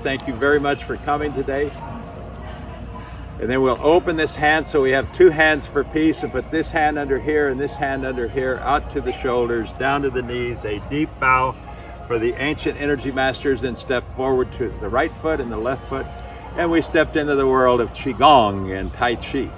Thank you very much for coming today. And then we'll open this hand so we have two hands for peace, and put this hand under here and this hand under here, out to the shoulders, down to the knees, a deep bow for the ancient energy masters, and step forward to the right foot and the left foot. And we stepped into the world of Qigong and Tai Chi.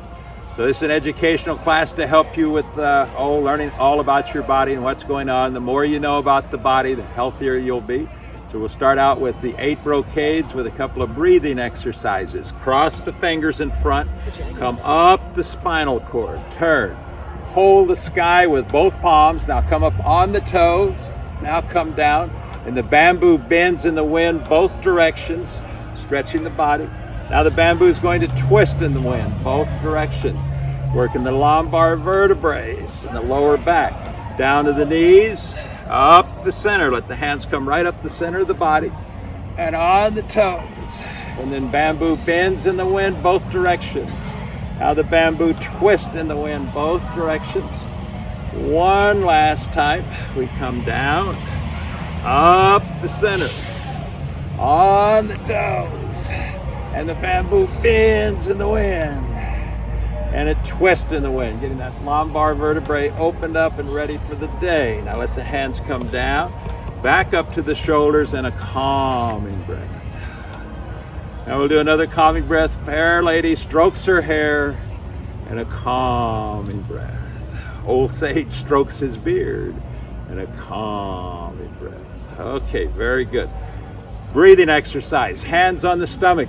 So this is an educational class to help you with learning all about your body and what's going on. The more you know about the body, the healthier you'll be. So we'll start out with the 8 Brocades with a couple of breathing exercises. Cross the fingers in front, come up the spinal cord, turn, hold the sky with both palms. Now come up on the toes, now come down, and the bamboo bends in the wind both directions, stretching the body. Now the bamboo is going to twist in the wind both directions, working the lumbar vertebrae and the lower back, down to the knees, up the center. Let the hands come right up the center of the body and on the toes. And then bamboo bends in the wind both directions. Now the bamboo twist in the wind both directions. One last time. We come down, up the center, on the toes, and the bamboo bends in the wind. And a twist in the wind, getting that lumbar vertebrae opened up and ready for the day. Now let the hands come down, back up to the shoulders, and a calming breath. Now we'll do another calming breath. Fair lady strokes her hair, and a calming breath. Old sage strokes his beard, and a calming breath. Okay, very good. Breathing exercise, hands on the stomach.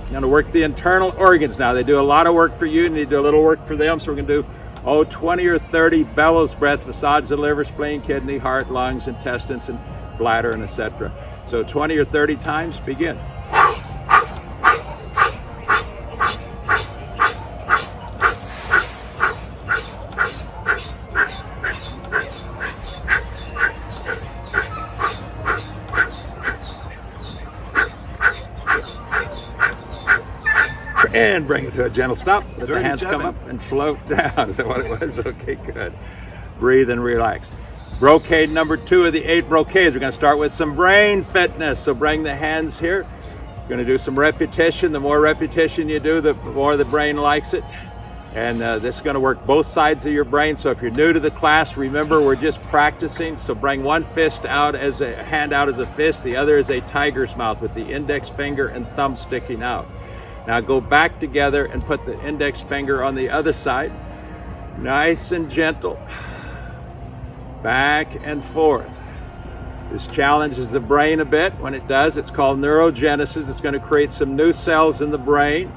Going to work the internal organs now. They do a lot of work for you, and you do a little work for them. So we're going to do 20 or 30 bellows breath, massage the liver, spleen, kidney, heart, lungs, intestines, and bladder, and etc. So 20 or 30 times, begin. And bring it to a gentle stop. Let the hands come up and float down. Is that what it was? Okay, good. Breathe and relax. Brocade number 2 of the 8 Brocades. We're going to start with some brain fitness. So bring the hands here. We're going to do some repetition. The more repetition you do, the more the brain likes it. And this is going to work both sides of your brain. So if you're new to the class, remember we're just practicing. So bring one fist out as a hand out as a fist. The other is a tiger's mouth with the index finger and thumb sticking out. Now go back together and put the index finger on the other side. Nice and gentle. Back and forth. This challenges the brain a bit. When it does, it's called neurogenesis. It's going to create some new cells in the brain.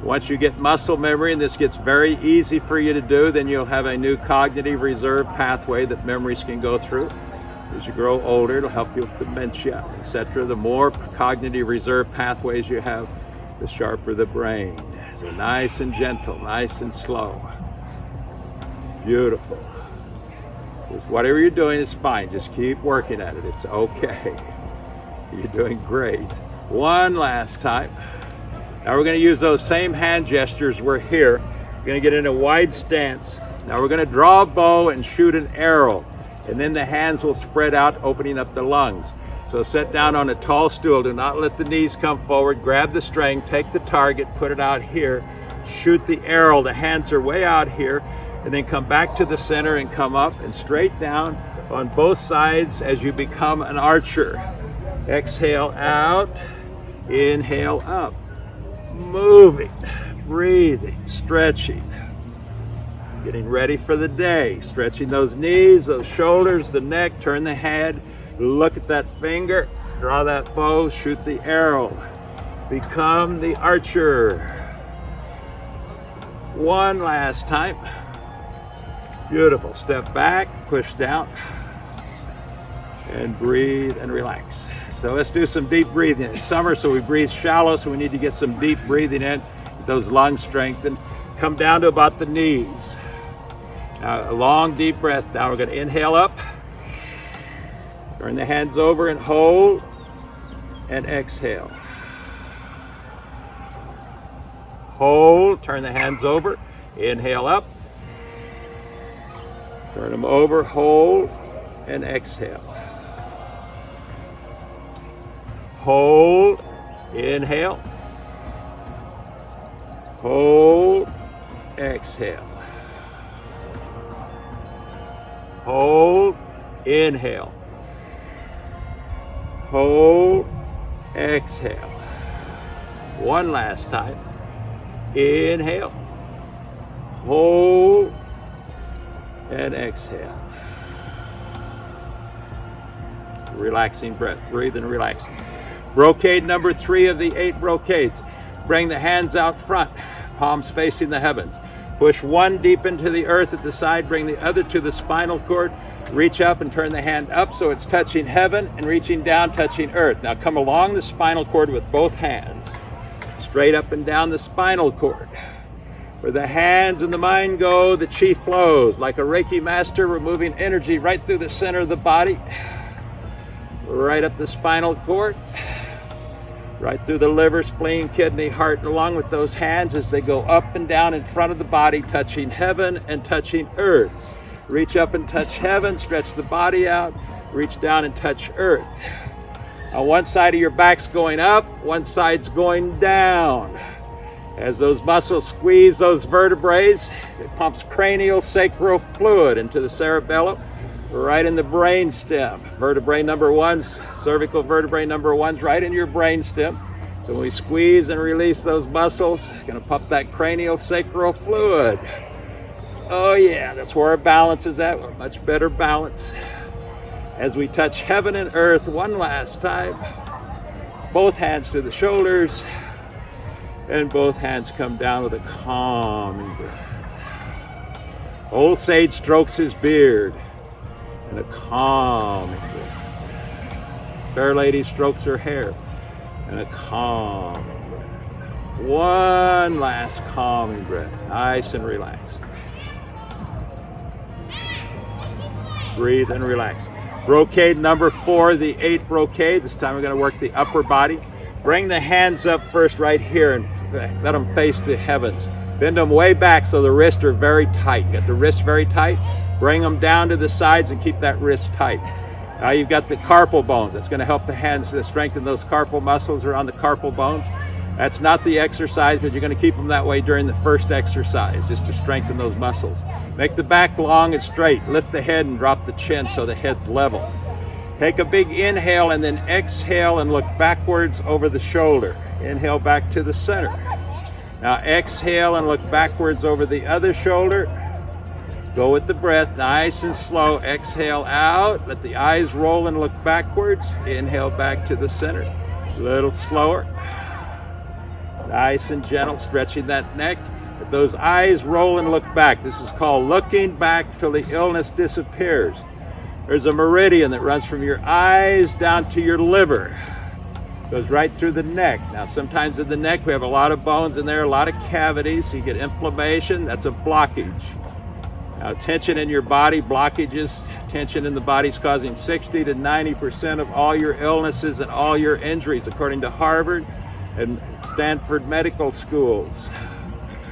Once you get muscle memory, and this gets very easy for you to do, then you'll have a new cognitive reserve pathway that memories can go through. As you grow older, it'll help you with dementia, etc. The more cognitive reserve pathways you have, the sharper the brain. So nice and gentle, nice and slow. Beautiful. Just whatever you're doing is fine. Just keep working at it. It's okay. You're doing great. One last time. Now we're going to use those same hand gestures. We're here. We're going to get in a wide stance. Now we're going to draw a bow and shoot an arrow. And then the hands will spread out, opening up the lungs. So sit down on a tall stool. Do not let the knees come forward. Grab the string, take the target, put it out here, shoot the arrow. The hands are way out here, and then come back to the center and come up and straight down on both sides as you become an archer. Exhale out, inhale up. Moving, breathing, stretching. Getting ready for the day. Stretching those knees, those shoulders, the neck, turn the head. Look at that finger, draw that bow, shoot the arrow. Become the archer. One last time. Beautiful. Step back, push down, and breathe and relax. So let's do some deep breathing. It's summer, so we breathe shallow, so we need to get some deep breathing in. Get those lungs strengthened. Come down to about the knees. Now, a long, deep breath. Now we're going to inhale up. Turn the hands over and hold, and exhale. Hold, turn the hands over, inhale up. Turn them over, hold, and exhale. Hold, Inhale. Hold. Exhale. Hold. Inhale. Hold. Exhale. One last time. Inhale. Hold. And exhale. Relaxing breath. Breathe and relaxing. Brocade number 3 of the 8 brocades. Bring the hands out front, palms facing the heavens. Push one deep into the earth at the side, bring the other to the spinal cord. Reach up and turn the hand up so it's touching heaven and reaching down, touching earth. Now come along the spinal cord with both hands. Straight up and down the spinal cord. Where the hands and the mind go, the chi flows. Like a Reiki master, we're moving energy right through the center of the body. Right up the spinal cord. Right through the liver, spleen, kidney, heart, and along with those hands as they go up and down in front of the body, touching heaven and touching earth. Reach up and touch heaven, stretch the body out, reach down and touch earth. On one side of your back's going up, one side's going down. As those muscles squeeze those vertebrae, it pumps cranial sacral fluid into the cerebellum, right in the brain stem. Vertebrae number 1's, cervical vertebrae number 1's right in your brain stem. So when we squeeze and release those muscles, it's going to pump that cranial sacral fluid. Oh yeah, that's where our balance is at. We're much better balance. As we touch heaven and earth one last time, both hands to the shoulders, and both hands come down with a calming breath. Old sage strokes his beard, and a calming breath. Fair lady strokes her hair, and a calming breath. One last calming breath, nice and relaxed. Breathe and relax. Brocade number 4, the 8 brocade. This time we're going to work the upper body. Bring the hands up first right here and let them face the heavens. Bend them way back so the wrists are very tight. Get the wrists very tight. Bring them down to the sides and keep that wrist tight. Now you've got the carpal bones. That's going to help the hands to strengthen those carpal muscles around the carpal bones. That's not the exercise, but you're going to keep them that way during the first exercise, just to strengthen those muscles. Make the back long and straight. Lift the head and drop the chin so the head's level. Take a big inhale and then exhale and look backwards over the shoulder. Inhale back to the center. Now exhale and look backwards over the other shoulder. Go with the breath, nice and slow. Exhale out. Let the eyes roll and look backwards. Inhale back to the center. A little slower. Nice and gentle, stretching that neck. Let those eyes roll and look back. This is called looking back till the illness disappears. There's a meridian that runs from your eyes down to your liver. Goes right through the neck. Now sometimes in the neck we have a lot of bones in there, a lot of cavities, so you get inflammation. That's a blockage. Now tension in your body, blockages, tension in the body is causing 60 to 90% of all your illnesses and all your injuries, according to Harvard and Stanford medical schools.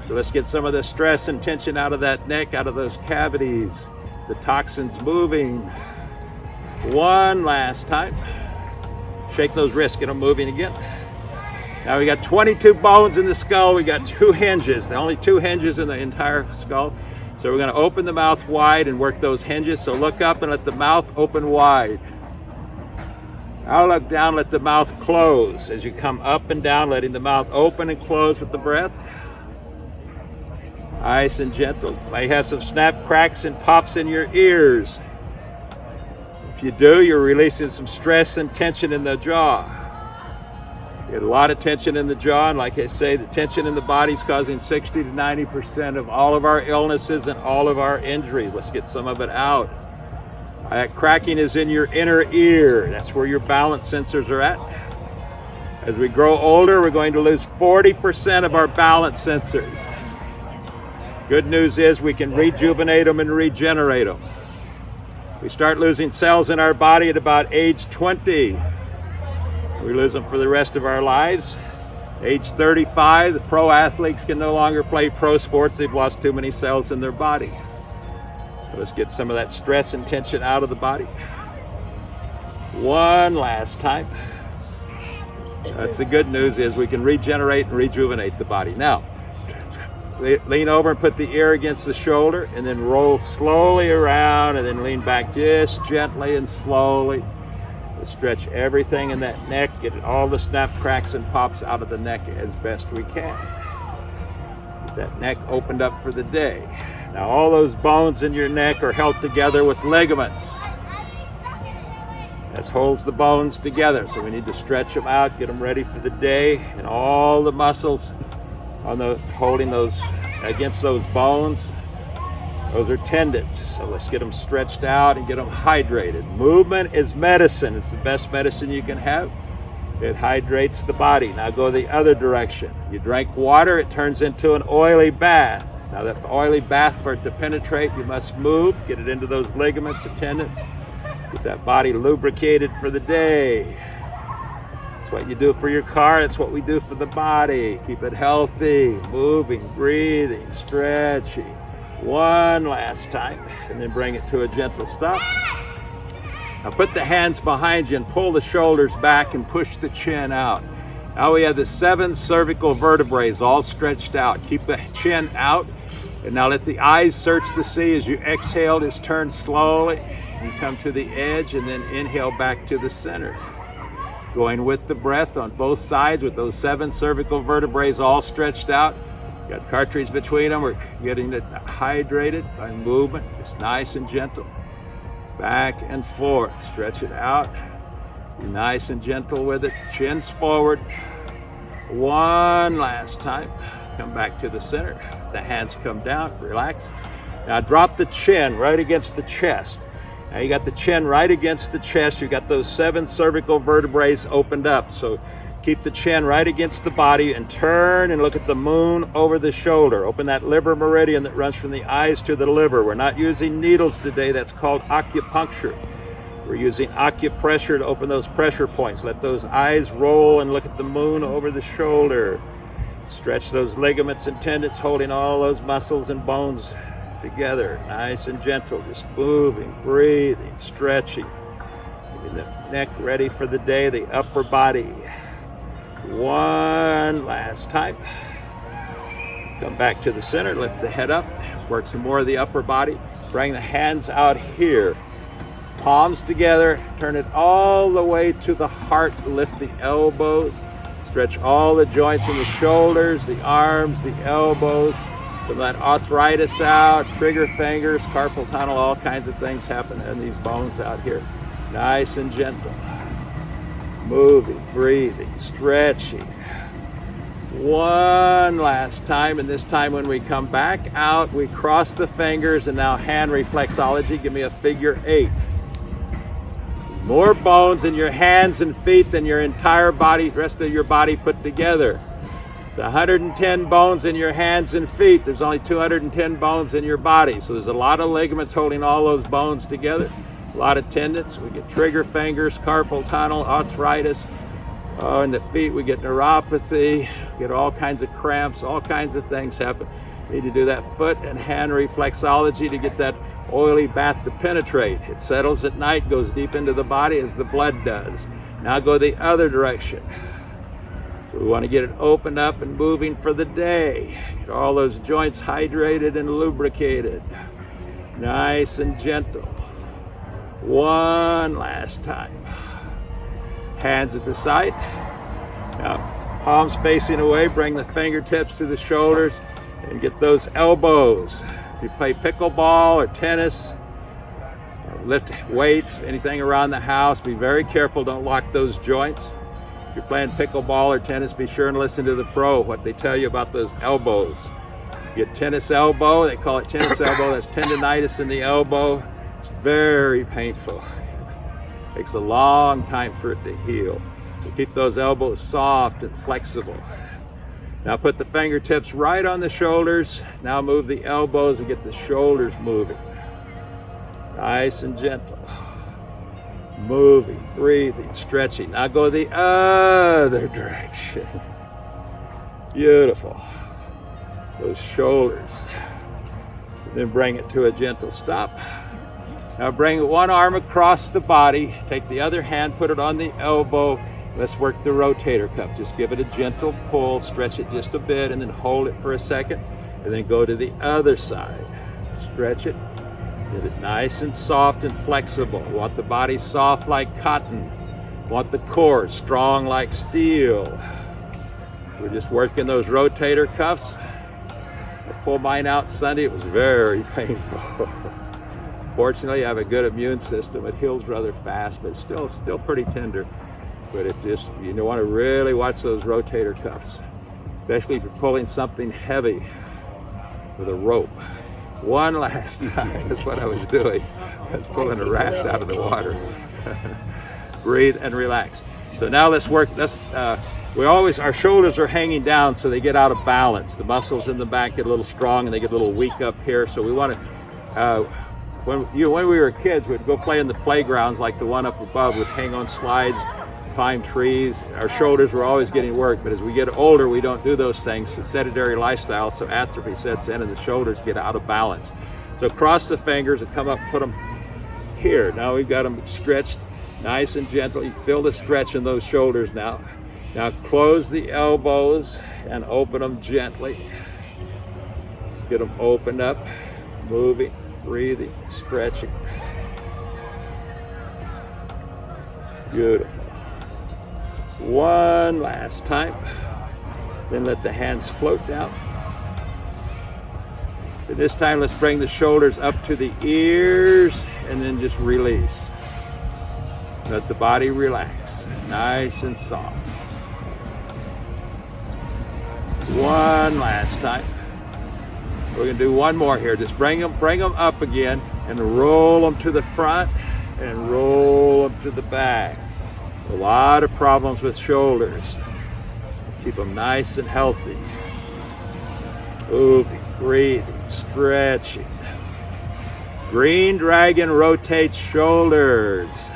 So let's get some of the stress and tension out of that neck, out of those cavities. The toxins moving. One last time. Shake those wrists, get them moving again. Now we got 22 bones in the skull. We got 2 hinges, the only 2 hinges in the entire skull. So we're going to open the mouth wide and work those hinges. So look up and let the mouth open wide. Now look down, let the mouth close. As you come up and down, letting the mouth open and close with the breath. Nice and gentle. You may have some snap, cracks, and pops in your ears. If you do, you're releasing some stress and tension in the jaw. You get a lot of tension in the jaw, and like I say, the tension in the body is causing 60 to 90% of all of our illnesses and all of our injuries. Let's get some of it out. That cracking is in your inner ear. That's where your balance sensors are at. As we grow older, we're going to lose 40% of our balance sensors. Good news is we can rejuvenate them and regenerate them. We start losing cells in our body at about age 20. We lose them for the rest of our lives. Age 35, the pro athletes can no longer play pro sports. They've lost too many cells in their body. So let's get some of that stress and tension out of the body. One last time. That's the good news, is we can regenerate and rejuvenate the body. Now, lean over and put the ear against the shoulder, and then roll slowly around, and then lean back just gently and slowly. Stretch everything in that neck, get all the snap, cracks, and pops out of the neck as best we can. Get that neck opened up for the day. Now all those bones in your neck are held together with ligaments. That holds the bones together, so we need to stretch them out, get them ready for the day, and all the muscles on the holding those against those bones, those are tendons. So let's get them stretched out and get them hydrated. Movement is medicine. It's the best medicine you can have. It hydrates the body. Now go the other direction. You drink water, it turns into an oily bath. Now that oily bath, for it to penetrate, you must move, get it into those ligaments and tendons, get that body lubricated for the day. That's what you do for your car, that's what we do for the body. Keep it healthy, moving, breathing, stretching. One last time, and then bring it to a gentle stop. Now put the hands behind you and pull the shoulders back and push the chin out. Now we have the 7 cervical vertebrae all stretched out. Keep the chin out, and now let the eyes search the sea. As you exhale, just turn slowly. You come to the edge, and then inhale back to the center. Going with the breath on both sides with those 7 cervical vertebrae all stretched out. Got cartilage between them. We're getting it hydrated by movement. Just nice and gentle. Back and forth. Stretch it out. Be nice and gentle with it. Chins forward. One last time. Come back to the center. The hands come down. Relax. Now drop the chin right against the chest. Now you got the chin right against the chest. You got those 7 cervical vertebrae opened up. So keep the chin right against the body and turn and look at the moon over the shoulder. Open that liver meridian that runs from the eyes to the liver. We're not using needles today. That's called acupuncture. We're using acupressure to open those pressure points. Let those eyes roll and look at the moon over the shoulder. Stretch those ligaments and tendons, holding all those muscles and bones together. Nice and gentle, just moving, breathing, stretching. Getting the neck ready for the day, the upper body. One last time. Come back to the center, lift the head up. Let's work some more of the upper body. Bring the hands out here. Palms together, turn it all the way to the heart. Lift the elbows. Stretch all the joints in the shoulders, the arms, the elbows. Some of that arthritis out, trigger fingers, carpal tunnel, all kinds of things happen in these bones out here. Nice and gentle. Moving, breathing, stretching. One last time, and this time when we come back out, we cross the fingers, and now hand reflexology. Give me a figure 8. More bones in your hands and feet than your entire body, rest of your body put together. It's 110 bones in your hands and feet. There's only 210 bones in your body. So there's a lot of ligaments holding all those bones together. A lot of tendons. We get trigger fingers, carpal tunnel, arthritis. In the feet we get neuropathy, we get all kinds of cramps, all kinds of things happen. You need to do that foot and hand reflexology to get that oily bath to penetrate. It settles at night, goes deep into the body as the blood does. Now go the other direction. So we want to get it opened up and moving for the day. Get all those joints hydrated and lubricated. Nice and gentle. One last time. Hands at the side. Now, palms facing away, bring the fingertips to the shoulders and get those elbows. If you play pickleball or tennis, lift weights, anything around the house, be very careful, don't lock those joints. If you're playing pickleball or tennis, be sure and listen to the pro, what they tell you about those elbows. You get tennis elbow, they call it tennis elbow, that's tendonitis in the elbow. It's very painful. Takes a long time for it to heal. So keep those elbows soft and flexible. Now put the fingertips right on the shoulders. Now move the elbows and get the shoulders moving. Nice and gentle. Moving, breathing, stretching. Now go the other direction. Beautiful. Those shoulders. And then bring it to a gentle stop. Now bring one arm across the body, take the other hand, put it on the elbow, Let's work the rotator cuff. Just give it a gentle pull, stretch it just a bit, and then hold it for a second, and then go to the other side. Stretch it, get it nice and soft and flexible. Want the body soft like cotton. Want the core strong like steel. We're just working those rotator cuffs. I pulled mine out Sunday. It was very painful. Fortunately, I have a good immune system. It heals rather fast, but still pretty tender. But it just, you want to really watch those rotator cuffs, especially if you're pulling something heavy with a rope. One last time. That's what I was doing. I was pulling a raft out of the water. Breathe and relax. So now let's work. Our shoulders are hanging down, so they get out of balance. The muscles in the back get a little strong, and they get a little weak up here. So we want to. When we were kids, we'd go play in the playgrounds like the one up above. We'd hang on slides, climb trees. Our shoulders were always getting work, but as we get older, we don't do those things. It's a sedentary lifestyle, so atrophy sets in and the shoulders get out of balance. So cross the fingers and come up, put them here. Now we've got them stretched nice and gentle. You feel the stretch in those shoulders now. Now close the elbows and open them gently. Let's get them opened up, moving, breathing, stretching. Beautiful. One last time. Then let the hands float down. And this time let's bring the shoulders up to the ears and then just release. Let the body relax, nice and soft. One last time. We're going to do one more here. Just bring them up again and roll them to the front and roll them to the back. A lot of problems with shoulders. Keep them nice and healthy. Moving, breathing, stretching. Green dragon rotates shoulders.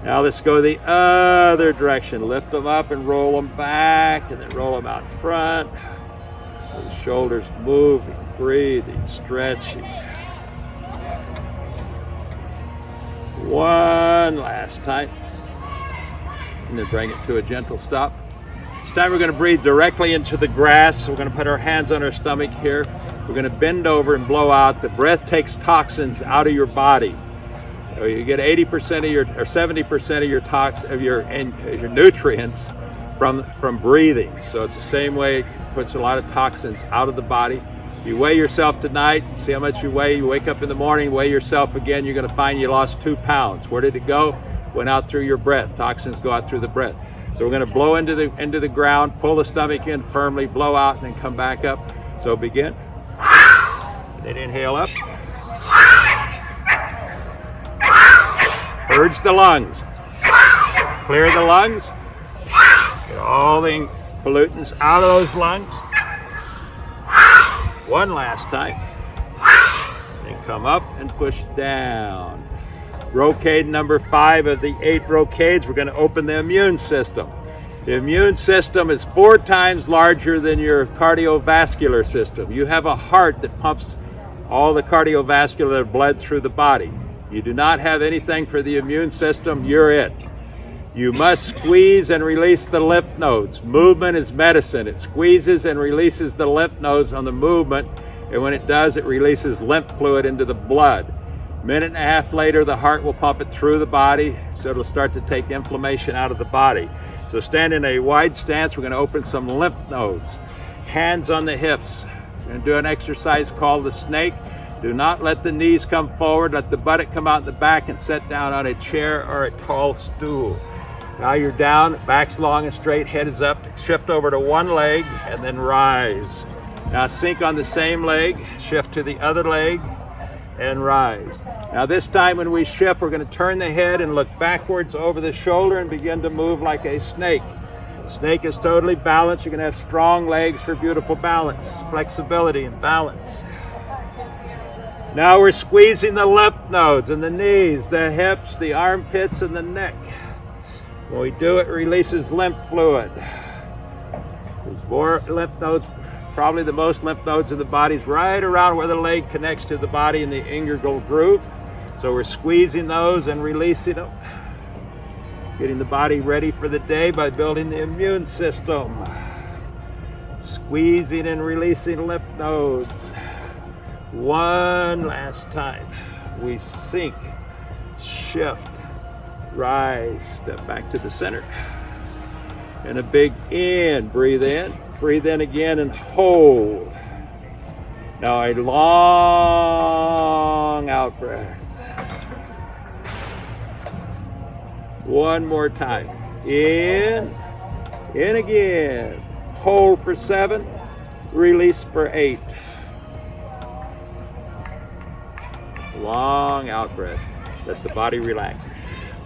Now let's go the other direction. Lift them up and roll them back, and then roll them out front. The shoulders moving, breathing, stretching. One last time. And then bring it to a gentle stop. This time we're going to breathe directly into the grass. We're going to put our hands on our stomach here. We're going to bend over and blow out. The breath takes toxins out of your body. So you get 80% of your, or 70% of your nutrients from breathing. So it's the same way. It puts a lot of toxins out of the body. You weigh yourself tonight, see how much you weigh. You wake up in the morning, weigh yourself again. You're going to find you lost 2 pounds. Where did it go? Went out through your breath. Toxins go out through the breath. So we're going to blow into the ground, pull the stomach in firmly, blow out, and then come back up. So begin. And then inhale up. Purge the lungs. Clear the lungs. Get all the pollutants out of those lungs. One last time. Then come up and push down. Brocade number 5 of the 8 brocades. We're going to open the immune system. The immune system is 4 times larger than your cardiovascular system. You have a heart that pumps all the cardiovascular blood through the body. You do not have anything for the immune system, you're it. You must squeeze and release the lymph nodes. Movement is medicine. It squeezes and releases the lymph nodes on the movement, and when it does, it releases lymph fluid into the blood. Minute and a half later, the heart will pump it through the body, so it'll start to take inflammation out of the body. So stand in a wide stance. We're going to open some lymph nodes. Hands on the hips. We're going to do an exercise called the snake. Do not let the knees come forward. Let the buttock come out in the back and sit down on a chair or a tall stool. Now you're down, back's long and straight, head is up. Shift over to one leg and then rise. Now sink on the same leg, shift to the other leg, and rise. Now this time when we shift, we're going to turn the head and look backwards over the shoulder and begin to move like a snake. Snake is totally balanced. You're going to have strong legs for beautiful balance, flexibility and balance. Now we're squeezing the lymph nodes and the knees, the hips, the armpits, and the neck. When we do it, it releases lymph fluid. There's more lymph nodes. Probably the most lymph nodes in the body is right around where the leg connects to the body in the inguinal groove. So we're squeezing those and releasing them. Getting the body ready for the day by building the immune system. Squeezing and releasing lymph nodes. One last time. We sink, shift, rise, step back to the center. And a big in, breathe in again and hold. Now a long out breath. One more time. In again. Hold for 7, release for 8. Long out breath. Let the body relax.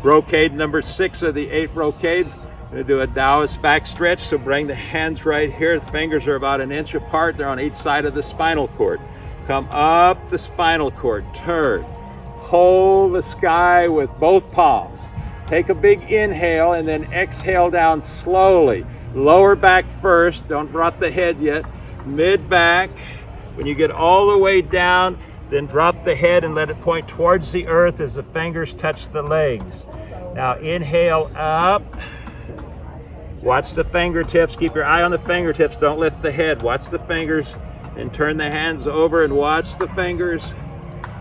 Brocade number 6 of the 8 brocades. I'm going to do a Taoist back stretch. So bring the hands right here. The fingers are about 1 inch apart. They're on each side of the spinal cord. Come up the spinal cord. Turn. Hold the sky with both palms. Take a big inhale and then exhale down slowly. Lower back first. Don't drop the head yet. Mid back. When you get all the way down, then drop the head and let it point towards the earth as the fingers touch the legs. Now inhale up. Watch the fingertips. Keep your eye on the fingertips. Don't lift the head. Watch the fingers and turn the hands over and watch the fingers.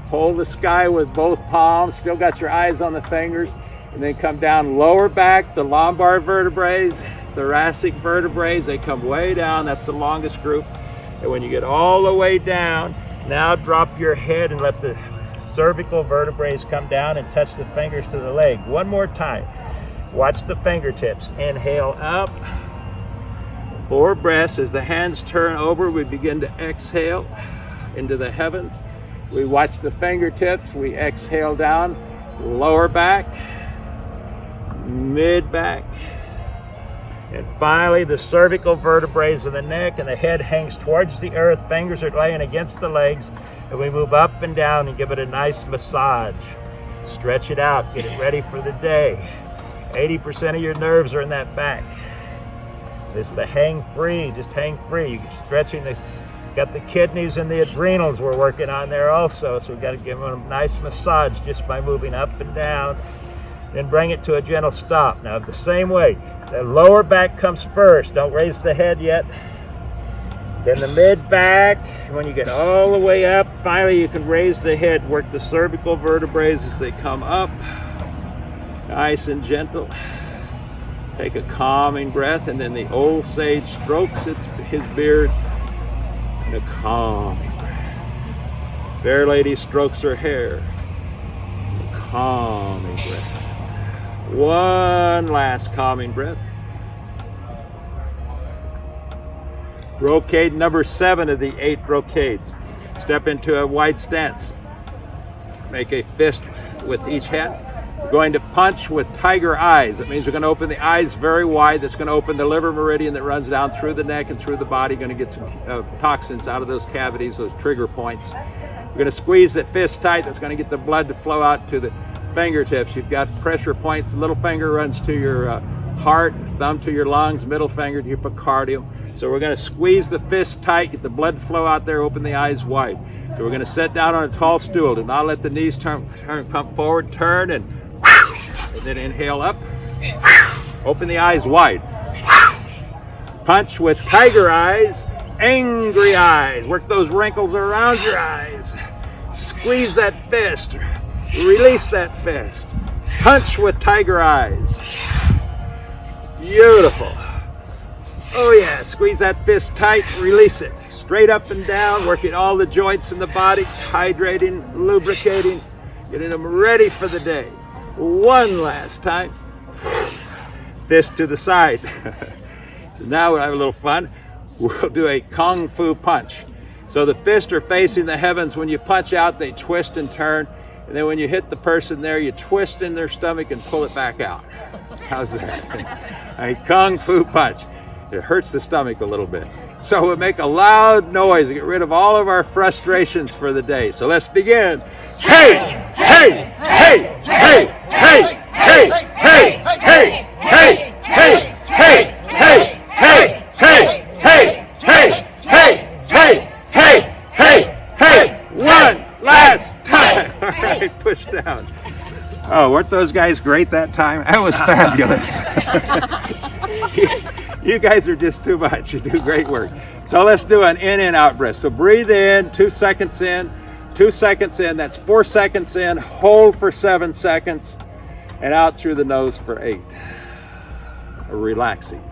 Hold the sky with both palms. Still got your eyes on the fingers. And then come down lower back, the lumbar vertebrae, thoracic vertebrae. They come way down. That's the longest group. And when you get all the way down, now drop your head and let the cervical vertebrae come down and touch the fingers to the leg. One more time. Watch the fingertips. Inhale up. 4 breaths. As the hands turn over, we begin to exhale into the heavens. We watch the fingertips. We exhale down. Lower back. Mid back. And finally, the cervical vertebrae of the neck and the head hangs towards the earth. Fingers are laying against the legs. And we move up and down and give it a nice massage. Stretch it out. Get it ready for the day. 80% of your nerves are in that back. There's the hang free. Just hang free. You're stretching got the kidneys and the adrenals we're working on there also. So we've got to give them a nice massage just by moving up and down. Then bring it to a gentle stop. Now the same way, the lower back comes first. Don't raise the head yet. Then the mid back. When you get all the way up, finally you can raise the head. Work the cervical vertebrae as they come up. Nice and gentle. Take a calming breath, and then the old sage strokes his beard in a calming breath. Fair lady strokes her hair in a calming breath. One last calming breath. Brocade number 7 of the 8 brocades. Step into a wide stance. Make a fist with each hand. We're going to punch with tiger eyes. It means we're going to open the eyes very wide. That's going to open the liver meridian that runs down through the neck and through the body. Going to get some toxins out of those cavities, those trigger points. We're going to squeeze that fist tight. That's going to get the blood to flow out to the fingertips. You've got pressure points. The little finger runs to your heart, thumb to your lungs, middle finger to your pericardium. So we're going to squeeze the fist tight, get the blood flow out there, open the eyes wide. So we're going to sit down on a tall stool. Do not let the knees turn, pump forward, turn, and then inhale up. Open the eyes wide. Punch with tiger eyes, angry eyes. Work those wrinkles around your eyes. Squeeze that fist. Release that fist. Punch with tiger eyes. Beautiful. Oh yeah, squeeze that fist tight, release it. Straight up and down, working all the joints in the body, hydrating, lubricating, getting them ready for the day. One last time. Fist to the side. So now we'll have a little fun. We'll do a Kung Fu punch. So the fists are facing the heavens. When you punch out, they twist and turn. And then when you hit the person there, you twist in their stomach and pull it back out. How's that? A Kung Fu punch. It hurts the stomach a little bit. So we'll make a loud noise to get rid of all of our frustrations for the day. So let's begin. Hey, hey, hey, hey, hey, hey, hey, hey, hey, hey, hey, hey, hey, hey, hey, hey, hey, hey, hey, hey. One last time. All right, push down. Oh, weren't those guys great that time? That was fabulous. You guys are just too much. You do great work. So let's do an in and out breath. So breathe in, 2 seconds in, 2 seconds in. That's 4 seconds in. Hold for 7 seconds, and out through the nose for 8. Relaxing.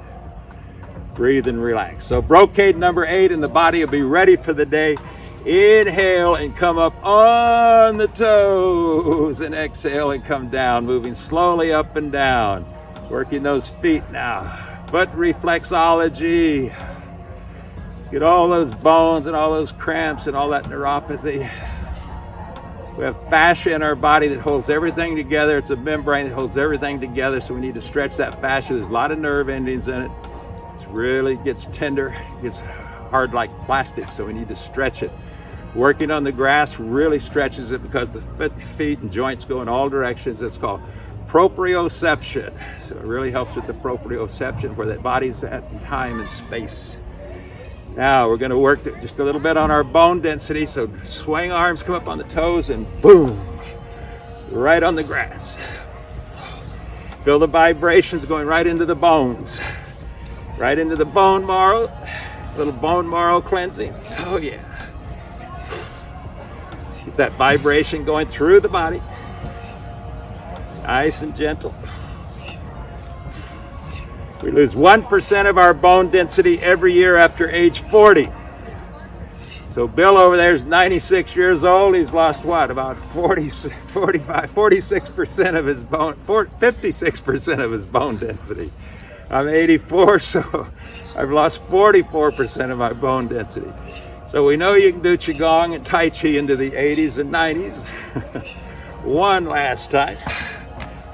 Breathe and relax. So brocade number 8, and the body will be ready for the day. Inhale and come up on the toes, and exhale and come down, moving slowly up and down. Working those feet now. Foot reflexology. Get all those bones and all those cramps and all that neuropathy. We have fascia in our body that holds everything together. It's a membrane that holds everything together, so we need to stretch that fascia. There's a lot of nerve endings in it. It really gets tender, gets hard like plastic, so we need to stretch it. Working on the grass really stretches it because the feet and joints go in all directions. It's called proprioception. So it really helps with the proprioception, where that body's at in time and space. Now we're going to work just a little bit on our bone density. So swing arms, come up on the toes, and boom, right on the grass. Feel the vibrations going right into the bones, right into the bone marrow. A little bone marrow cleansing. Oh yeah. Get that vibration going through the body. Nice and gentle. We lose 1% of our bone density every year after age 40. So Bill over there is 96 years old. He's lost what? About 46% of his bone, 56% of his bone density. I'm 84, so I've lost 44% of my bone density. So we know you can do Qigong and Tai Chi into the 80s and 90s. One last time,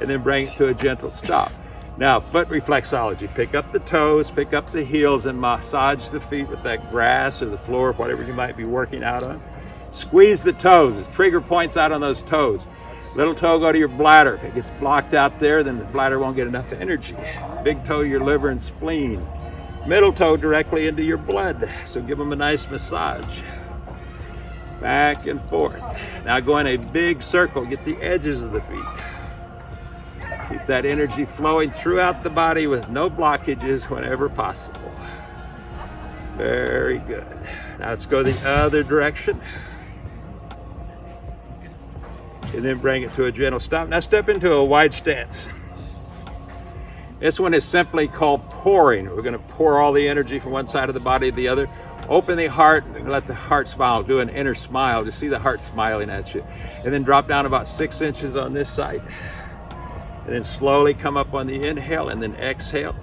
and then bring it to a gentle stop. Now, foot reflexology. Pick up the toes, pick up the heels, and massage the feet with that grass or the floor, whatever you might be working out on. Squeeze the toes. There's trigger points out on those toes. Little toe go to your bladder. If it gets blocked out there, then the bladder won't get enough energy. Big toe, your liver and spleen. Middle toe directly into your blood. So give them a nice massage. Back and forth. Now go in a big circle. Get the edges of the feet. Keep that energy flowing throughout the body with no blockages whenever possible. Very good. Now let's go the other direction. And then bring it to a gentle stop. Now step into a wide stance. This one is simply called pouring. We're going to pour all the energy from one side of the body to the other. Open the heart and let the heart smile. Do an inner smile. Just see the heart smiling at you. And then drop down about 6 inches on this side. And then slowly come up on the inhale, and then exhale.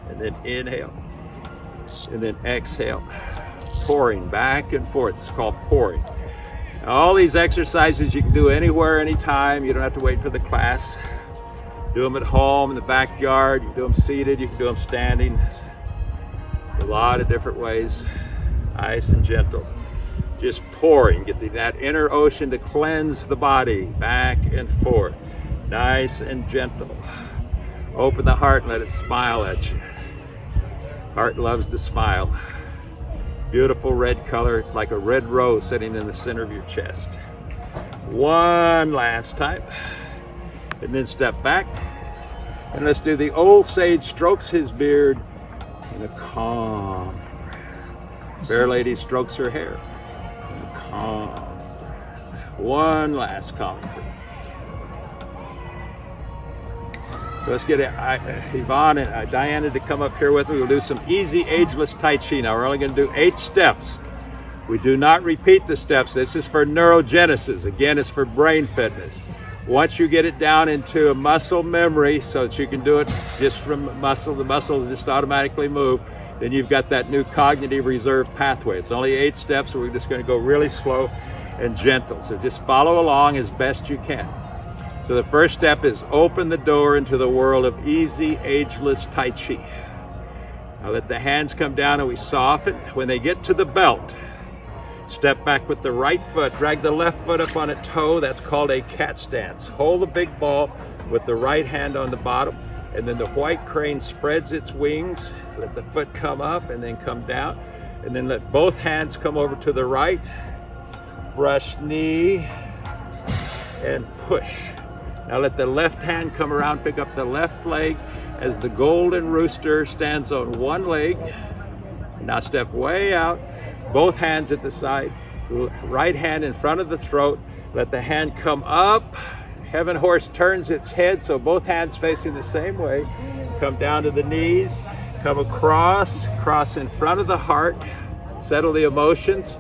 And then inhale. And then exhale. Pouring back and forth. It's called pouring. Now, all these exercises you can do anywhere, anytime. You don't have to wait for the class. Do them at home, in the backyard. You can do them seated. You can do them standing. A lot of different ways. Nice and gentle. Just pouring. Get that inner ocean to cleanse the body. Back and forth. Nice and gentle. Open the heart and let it smile at you. Heart loves to smile. Beautiful red color. It's like a red rose sitting in the center of your chest. One last time. And then step back. And let's do the old sage strokes his beard in a calm breath. Fair lady strokes her hair in a calm breath. One last calm breath. Let's get Yvonne and Diana to come up here with me. We'll do some easy ageless Tai Chi. Now we're only going to do 8 steps. We do not repeat the steps. This is for neurogenesis. Again, it's for brain fitness. Once you get it down into a muscle memory so that you can do it just from muscle, the muscles just automatically move, then you've got that new cognitive reserve pathway. It's only 8 steps, so we're just going to go really slow and gentle. So just follow along as best you can. So the first step is open the door into the world of easy, ageless Tai Chi. Now let the hands come down and we soften. When they get to the belt, step back with the right foot, drag the left foot up on a toe. That's called a cat stance. Hold the big ball with the right hand on the bottom, and then the white crane spreads its wings. Let the foot come up and then come down, and then let both hands come over to the right. Brush knee and push. Now let the left hand come around, pick up the left leg as the golden rooster stands on one leg. Now step way out, both hands at the side, right hand in front of the throat. Let the hand come up. Heaven horse turns its head, so both hands facing the same way. Come down to the knees, come across, cross in front of the heart, settle the emotions,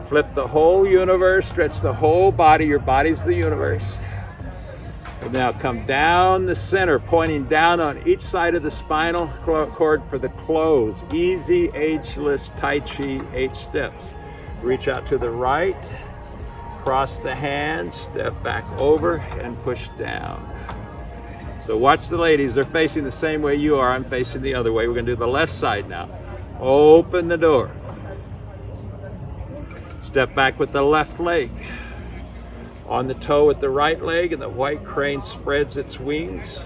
flip the whole universe, stretch the whole body. Your body's the universe. And now come down the center, pointing down on each side of the spinal cord for the close. Easy, ageless Tai Chi, 8 steps. Reach out to the right, cross the hands, step back over, and push down. So watch the ladies, they're facing the same way you are. I'm facing the other way. We're gonna do the left side now. Open the door. Step back with the left leg. On the toe with the right leg, and the white crane spreads its wings.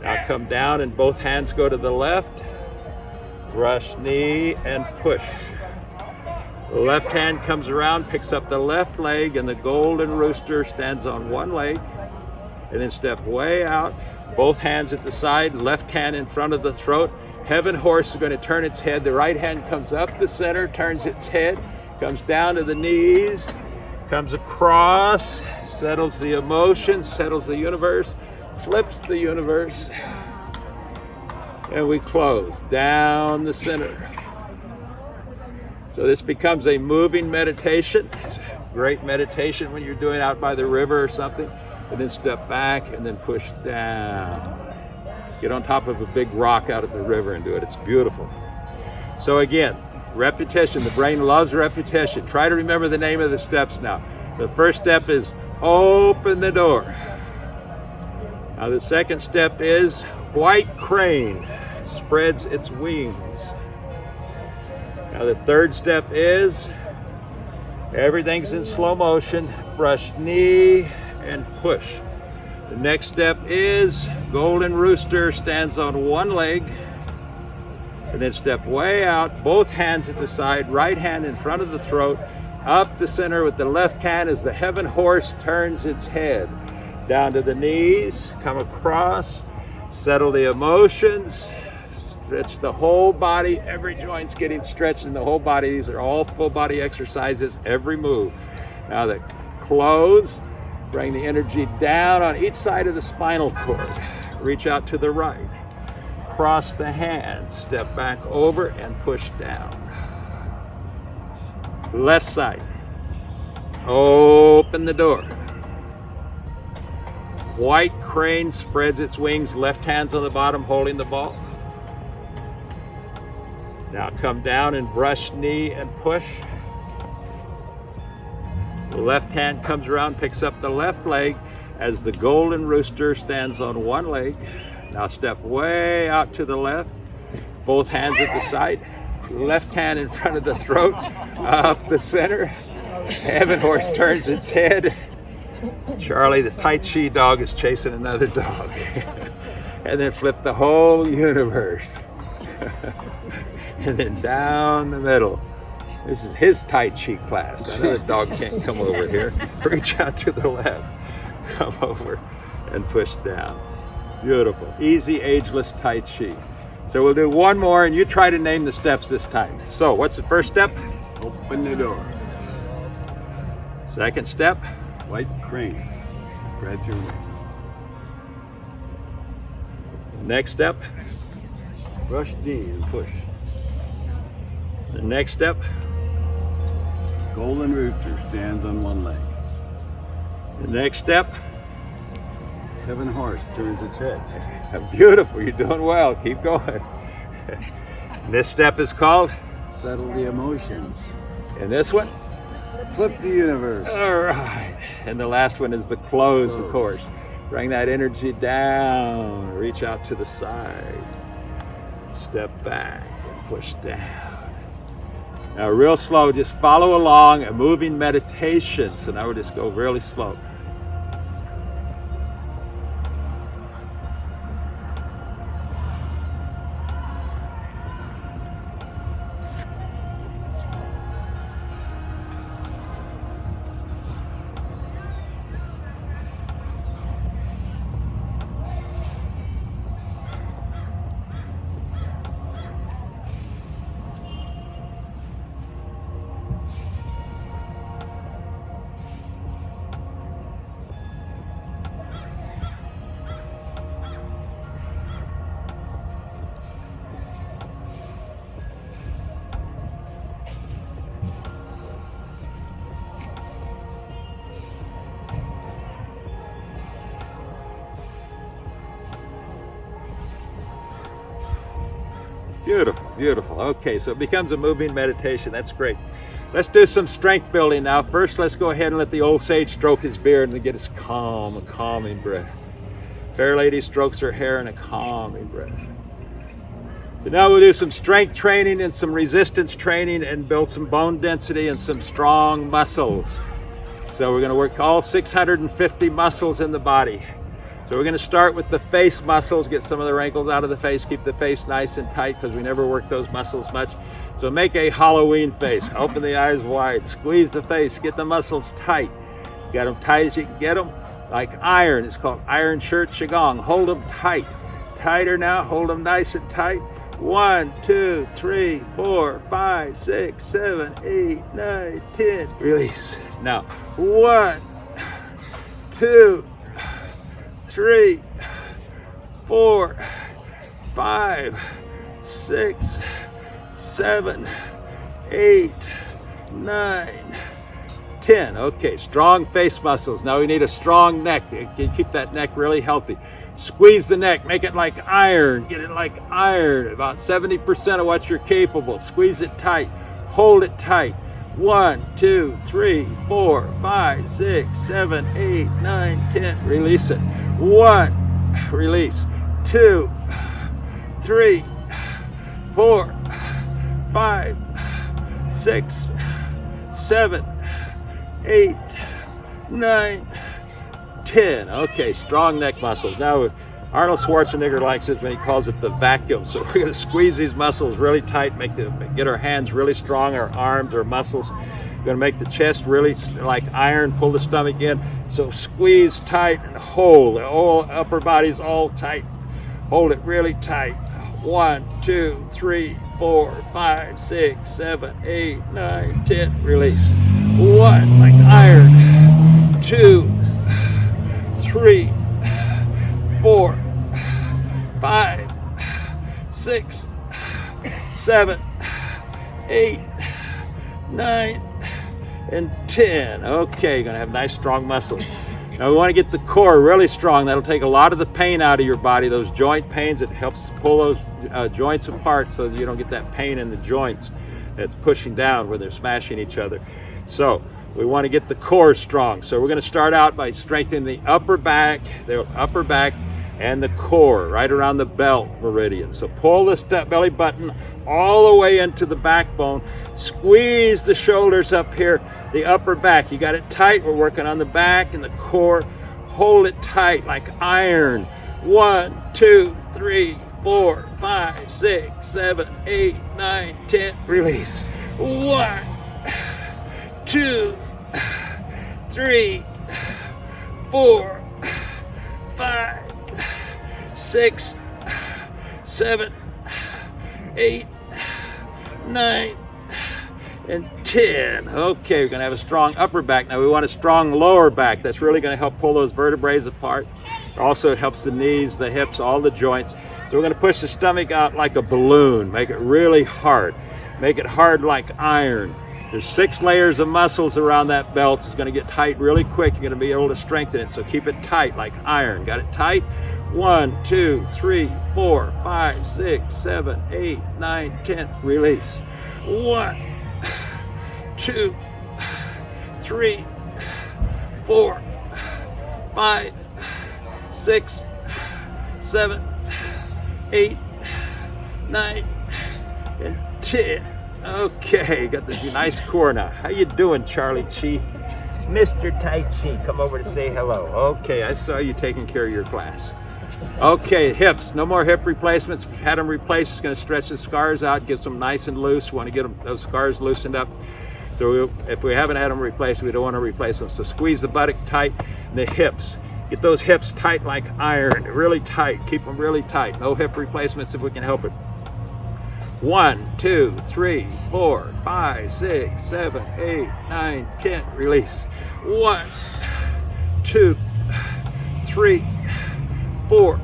Now come down and both hands go to the left. Brush knee and push. The left hand comes around, picks up the left leg, and the golden rooster stands on one leg. And then step way out, both hands at the side, left hand in front of the throat. Heaven horse is going to turn its head. The right hand comes up the center, turns its head, comes down to the knees, comes across, settles the emotions, settles the universe, flips the universe, and we close down the center. So this becomes a moving meditation. It's a great meditation when you're doing it out by the river or something. And then step back and then push down. Get on top of a big rock out at the river and do it. It's beautiful. So again, repetition. The brain loves repetition. Try to remember the name of the steps now. The first step is open the door. Now the second step is white crane spreads its wings. Now the third step is everything's in slow motion. Brush knee and push. The next step is golden rooster stands on one leg. And then step way out, both hands at the side, right hand in front of the throat, up the center with the left hand as the heaven horse turns its head. Down to the knees, come across, settle the emotions, stretch the whole body. Every joint's getting stretched in the whole body. These are all full body exercises, every move. Now the close, bring the energy down on each side of the spinal cord. Reach out to the right. Cross the hands, step back over and push down. Left side. Open the door. White crane spreads its wings, left hand's on the bottom holding the ball. Now come down and brush knee and push. The left hand comes around, picks up the left leg as the golden rooster stands on one leg. Now step way out to the left, both hands at the side, left hand in front of the throat, up the center. Heaven horse turns its head. Charlie, the Tai Chi dog, is chasing another dog. And then flip the whole universe. And then down the middle. This is his Tai Chi class. Another dog can't come over here. Reach out to the left, come over and push down. Beautiful, easy, ageless Tai Chi. So we'll do one more and you try to name the steps this time. So what's the first step? Open the door. Second step? White crane. Spread your wings. Next step? Brush knee and push. The next step? Golden rooster stands on one leg. The next step? Heaven horse turns its head. Beautiful, you're doing well. Keep going. This step is called? Settle the emotions. And this one? Flip the universe. All right. And the last one is the close, of course. Bring that energy down. Reach out to the side. Step back and push down. Now real slow, just follow along, a moving meditation. So now we'll just go really slow. Beautiful, beautiful. Okay, so it becomes a moving meditation. That's great. Let's do some strength building now. First, let's go ahead and let the old sage stroke his beard and get us calm, a calming breath. Fair lady strokes her hair in a calming breath. So now we'll do some strength training and some resistance training and build some bone density and some strong muscles. So we're going to work all 650 muscles in the body. So we're going to start with the face muscles, get some of the wrinkles out of the face, keep the face nice and tight because we never work those muscles much. So make a Halloween face, open the eyes wide, squeeze the face, get the muscles tight. Get them tight as you can get them, like iron. It's called iron Shirt Qigong. Hold them tight. Tighter now, hold them nice and tight. 1, 2, 3, 4, 5, 6, 7, 8, 9, 10. Release. Now, 1, 2, 3, 4, 5, 6, 7, 8, 9, 10. Okay, strong face muscles. Now we need a strong neck. You keep that neck really healthy. Squeeze the neck, make it like iron. Get it like iron, about 70% of what you're capable. Squeeze it tight, hold it tight. 1, 2, 3, 4, 5, 6, 7, 8, 9, 10. Release it. 1, release. 2, 3, 4, 5, 6, 7, 8, 9, 10. Okay, strong neck muscles. Now, Arnold Schwarzenegger likes it when he calls it the vacuum. So we're going to squeeze these muscles really tight, get our hands really strong, our arms, our muscles. We're going to make the chest really like iron, pull the stomach in. So squeeze tight and hold. The whole upper body's all tight. Hold it really tight. 1, 2, 3, 4, 5, 6, 7, 8, 9, 10. Release. 1, like iron. 2, 3, 4, 5, 6, 7, 8, 9, and 10. Okay, you're gonna have nice strong muscles. Now we want to get the core really strong. That'll take a lot of the pain out of your body, those joint pains. It helps pull those joints apart so that you don't get that pain in the joints that's pushing down where they're smashing each other. So we want to get the core strong. So we're going to start out by strengthening the upper back and the core right around the belt meridian. So pull the belly button all the way into the backbone. Squeeze the shoulders up here, the upper back. You got it tight. We're working on the back and the core. Hold it tight like iron. 1, 2, 3, 4, 5, 6, 7, 8, 9, 10. Release. 1, 2, 3, 4, 5, 6, 7, 8, 9, and 10. Okay, we're going to have a strong upper back. Now we want a strong lower back. That's really going to help pull those vertebrae apart. Also, it helps the knees, the hips, all the joints. So we're going to push the stomach out like a balloon. Make it really hard. Make it hard like iron. There's 6 layers of muscles around that belt. It's going to get tight really quick. You're going to be able to strengthen it. So keep it tight like iron. Got it tight? 1, 2, 3, 4, 5, 6, 7, 8, 9, 10. Release. 1, 2, 3, 4, 5, 6, 7, 8, 9, and 10. Okay, got this nice core now. How you doing, Charlie Chi? Mr. Tai Chi, come over to say hello. Okay, I saw you taking care of your class. Okay, hips. No more hip replacements. If you've had them replaced, it's going to stretch the scars out, get them nice and loose. We want to get those scars loosened up. So if we haven't had them replaced, we don't want to replace them. So squeeze the buttock tight and the hips. Get those hips tight like iron, really tight. Keep them really tight. No hip replacements if we can help it. 1, 2, 3, 4, 5, 6, 7, 8, 9, 10. Release. 1, 2, 3, 4,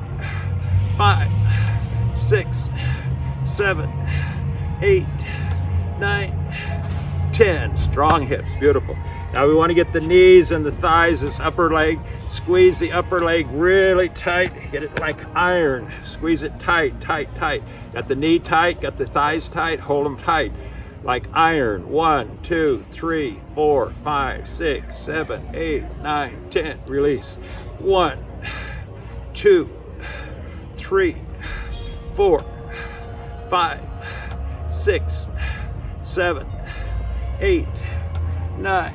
5, 6, 7, 8, 9, 10. Strong hips. Beautiful. Now we want to get the knees and the thighs, this upper leg. Squeeze the upper leg really tight. Get it like iron. Squeeze it tight, tight, tight. Got the knee tight, got the thighs tight. Hold them tight like iron. 1, 2, 3, 4, 5, 6, 7, 8, 9, 10. Release. 1, 2, 3, 4, 5, 6, 7, 8, 9,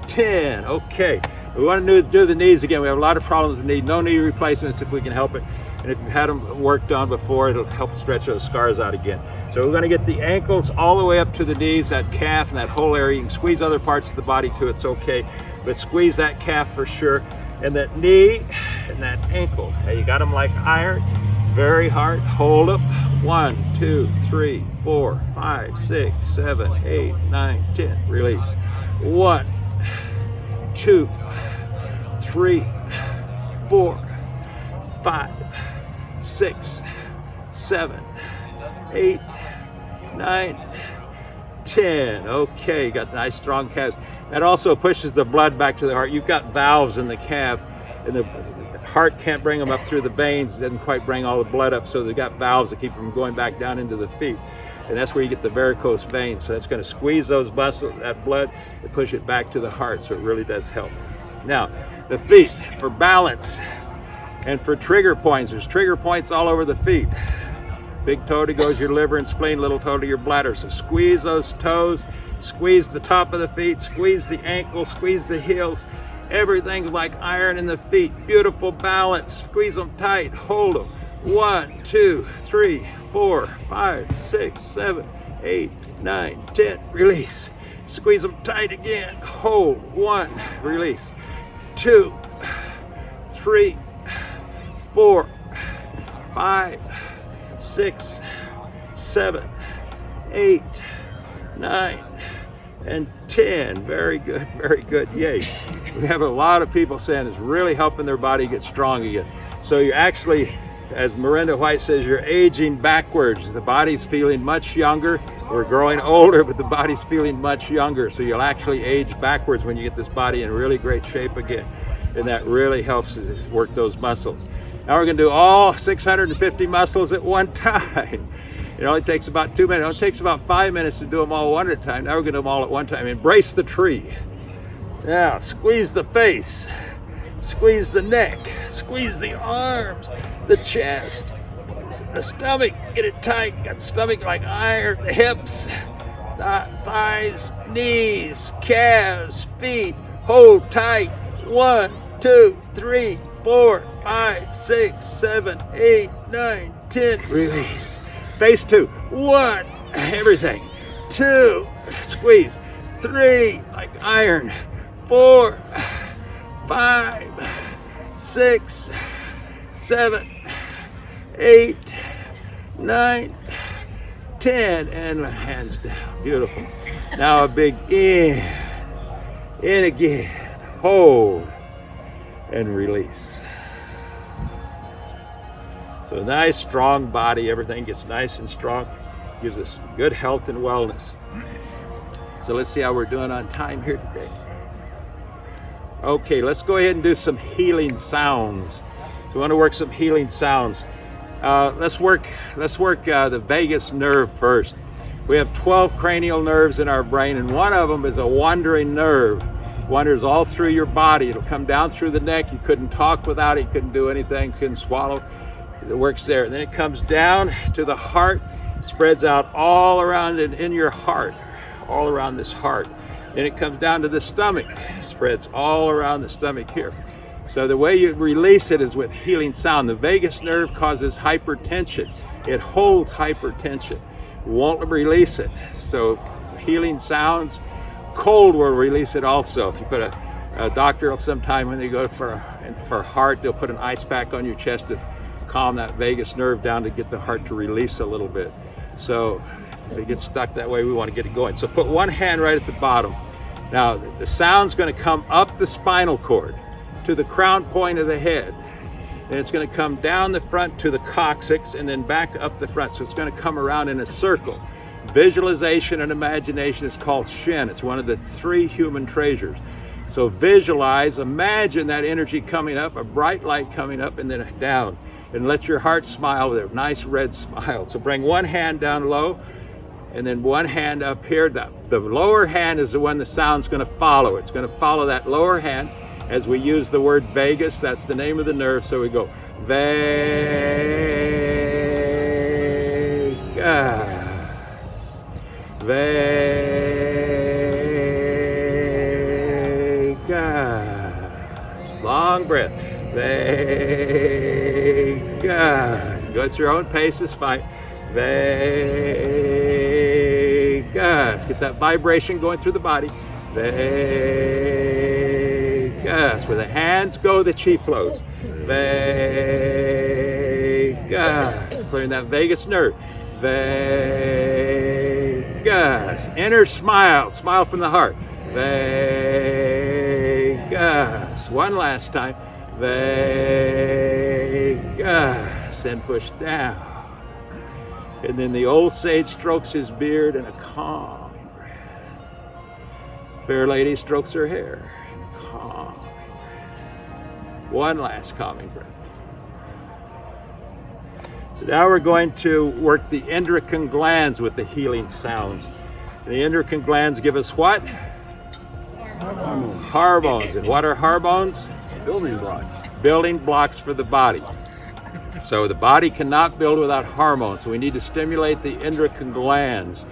10. Okay. We want to do the knees again. We have a lot of problems with the knee. No knee replacements if we can help it. And if you've had them worked on before, it'll help stretch those scars out again. So we're going to get the ankles all the way up to the knees, that calf and that whole area. You can squeeze other parts of the body too, it's okay. But squeeze that calf for sure. And that knee and that ankle. Okay, you got them like iron. Very hard. Hold them. 1, 2, 3, 4, 5, 6, 7, 8, 9, 10. Release. 1, 2, 3, 4, 5, 6, 7, 8, 9, 10. Okay, you got nice strong calves. That also pushes the blood back to the heart. You've got valves in the calf, and the heart can't bring them up through the veins. It doesn't quite bring all the blood up, so they've got valves that keep them going back down into the feet. And that's where you get the varicose veins. So that's going to squeeze those muscles, that blood, and push it back to the heart. So it really does help. Now, the feet for balance and for trigger points. There's trigger points all over the feet. Big toe to goes your liver and spleen, little toe to your bladder. So squeeze those toes, squeeze the top of the feet, squeeze the ankles, squeeze the heels. Everything's like iron in the feet. Beautiful balance. Squeeze them tight. Hold them. 1, 2, 3, 4, 5, 6, 7, 8, 9, 10. Release. Squeeze them tight again. Hold. 1. Release. 2, 3, 4, 5, 6, 7, 8, 9, and 10. Very good, very good. Yay. We have a lot of people saying it's really helping their body get strong again. So you're actually, as Miranda White says, you're aging backwards. The body's feeling much younger. We're growing older, but the body's feeling much younger. So you'll actually age backwards when you get this body in really great shape again. And that really helps work those muscles. Now we're going to do all 650 muscles at one time. It only takes about 2 minutes. It only takes about 5 minutes to do them all one at a time. Now we're going to do them all at one time. Embrace the tree. Now squeeze the face. Squeeze the neck. Squeeze the arms. The chest. The stomach. Get it tight. Got the stomach like iron. The hips. The thighs. Knees. Calves. Feet. Hold tight. 1, 2, 3, 4, 5, 6, 7, 8, 9, 10. Release. Base 2. 1. Everything. 2. Squeeze. 3. Like iron. 4, 5, 6, 7, 8, 9, 10. And hands down. Beautiful. Now a big in. In again. Hold. And release. So a nice strong body, everything gets nice and strong, gives us good health and wellness. So let's see how we're doing on time here today. Okay, let's go ahead and do some healing sounds. So we want to work some healing sounds. Let's work the vagus nerve first. We have 12 cranial nerves in our brain, and one of them is a wandering nerve. Wanders all through your body. It'll come down through the neck. You couldn't talk without it. You couldn't do anything. Couldn't swallow. It works there. And then it comes down to the heart, spreads out all around and in your heart, all around this heart. Then it comes down to the stomach, spreads all around the stomach here. So the way you release it is with healing sound. The vagus nerve causes hypertension. It holds hypertension. It won't release it. So healing sounds. Cold will release it also. If you put a doctor sometime when they go for heart, they'll put an ice pack on your chest to calm that vagus nerve down to get the heart to release a little bit. So if it gets stuck that way, we want to get it going. So put one hand right at the bottom. Now the sound's going to come up the spinal cord to the crown point of the head. And it's going to come down the front to the coccyx and then back up the front. So it's going to come around in a circle. Visualization and imagination is called Shin. It's one of the 3 human treasures. So visualize, imagine that energy coming up, a bright light coming up and then down. And let your heart smile with a nice red smile. So bring one hand down low and then one hand up here. The lower hand is the one the sound's going to follow. It's going to follow that lower hand as we use the word vagus. That's the name of the nerve. So we go vagus, vagus. Long breath. Vagus. Go at your own pace, is fine. Vagus. Get that vibration going through the body. Vagus. Where the hands go, the chi flows. Vagus. Clearing that vagus nerve. Vagus. Inner smile. Smile from the heart. Vagus. One last time. Vagus. And push down. And then the old sage strokes his beard in a calm breath. Fair lady strokes her hair in a calm breath. One last calming breath. So now we're going to work the endocrine glands with the healing sounds. The endocrine glands give us what? Hormones. And what are hormones? Building blocks. Building blocks for the body. So the body cannot build without hormones. So we need to stimulate the endocrine glands.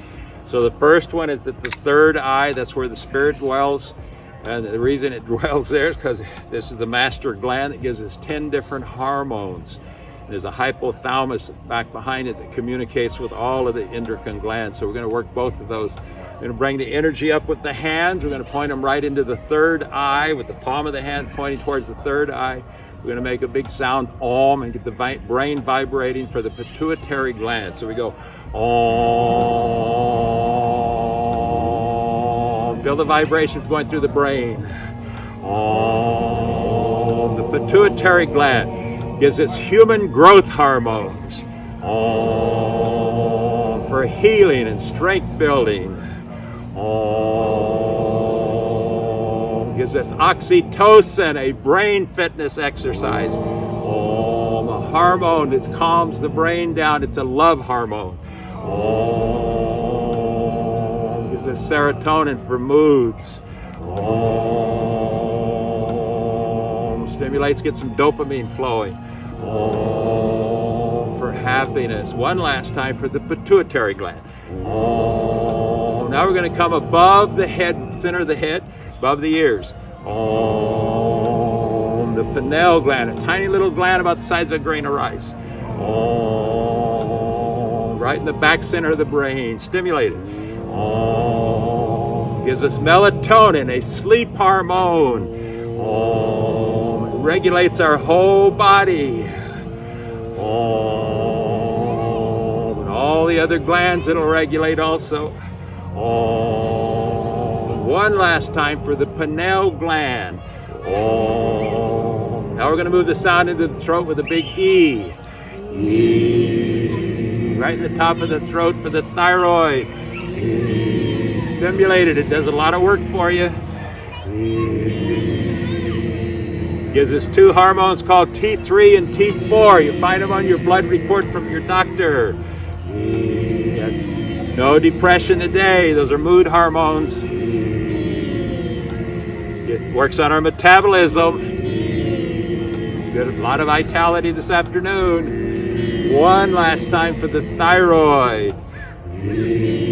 So the first one is that the third eye, that's where the spirit dwells. And the reason it dwells there is because this is the master gland that gives us 10 different hormones. There's a hypothalamus back behind it that communicates with all of the endocrine glands. So we're going to work both of those. We're going to bring the energy up with the hands. We're going to point them right into the third eye with the palm of the hand pointing towards the third eye. We're going to make a big sound, Om, and get the brain vibrating for the pituitary gland. So we go, Om. Feel the vibrations going through the brain. Om. The pituitary gland gives us human growth hormones. Om. For healing and strength building. Om. Gives us oxytocin, a brain fitness exercise. Om. A hormone that calms the brain down. It's a love hormone. Om. Gives us serotonin for moods. Om. Stimulates, gets some dopamine flowing. Om. For happiness. One last time for the pituitary gland. Om. Now we're going to come above the head, center of the head, above the ears. Om. The pineal gland, a tiny little gland about the size of a grain of rice. Om. Right in the back center of the brain, stimulated. Om. Gives us melatonin, a sleep hormone. Om. It regulates our whole body. Om. And all the other glands it'll regulate also. Om. One last time for the pineal gland. Om. Now we're going to move the sound into the throat with a big E. E. Right in the top of the throat for the thyroid. E. Stimulated. It does a lot of work for you. E. Gives us two hormones called T3 and T4. You find them on your blood report from your doctor. E. That's no depression today. Those are mood hormones. It works on our metabolism. Got a lot of vitality this afternoon. One last time for the thyroid.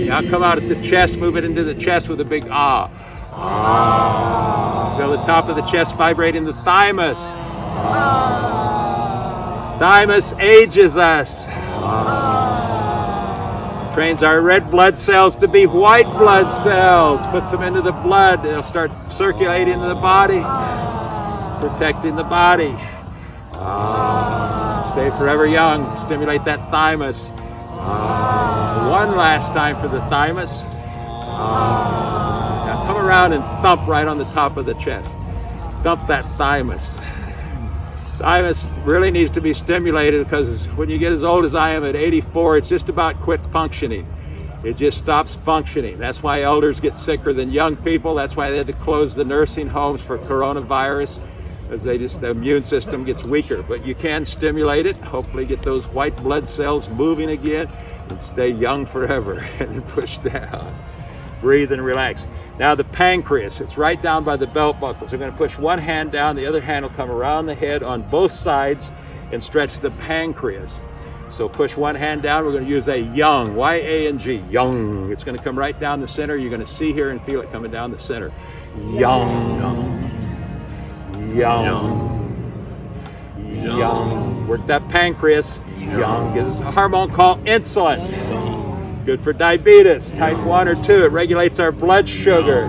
Now come out at the chest, move it into the chest with a big ah. Ah. Feel the top of the chest vibrating the thymus. Ah. Thymus ages us. Ah. Trains our red blood cells to be white blood cells. Puts them into the blood. They'll start circulating in the body, protecting the body. Stay forever young. Stimulate that thymus. One last time for the thymus. Now come around and thump right on the top of the chest. Thump that thymus. Thymus really needs to be stimulated because when you get as old as I am at 84, it's just about quit functioning. It just stops functioning. That's why elders get sicker than young people. That's why they had to close the nursing homes for coronavirus, as the immune system gets weaker. But you can stimulate it, hopefully get those white blood cells moving again, and stay young forever. And then push down. Breathe and relax. Now the pancreas, it's right down by the belt buckles. We're going to push one hand down, the other hand will come around the head on both sides and stretch the pancreas. So push one hand down. We're going to use a yang, Y-A-N-G, yang. It's going to come right down the center. You're going to see here and feel it coming down the center. Yang, yang, yang. Work that pancreas. Yang gives us a hormone called insulin. Good for diabetes, type 1 or 2. It regulates our blood sugar.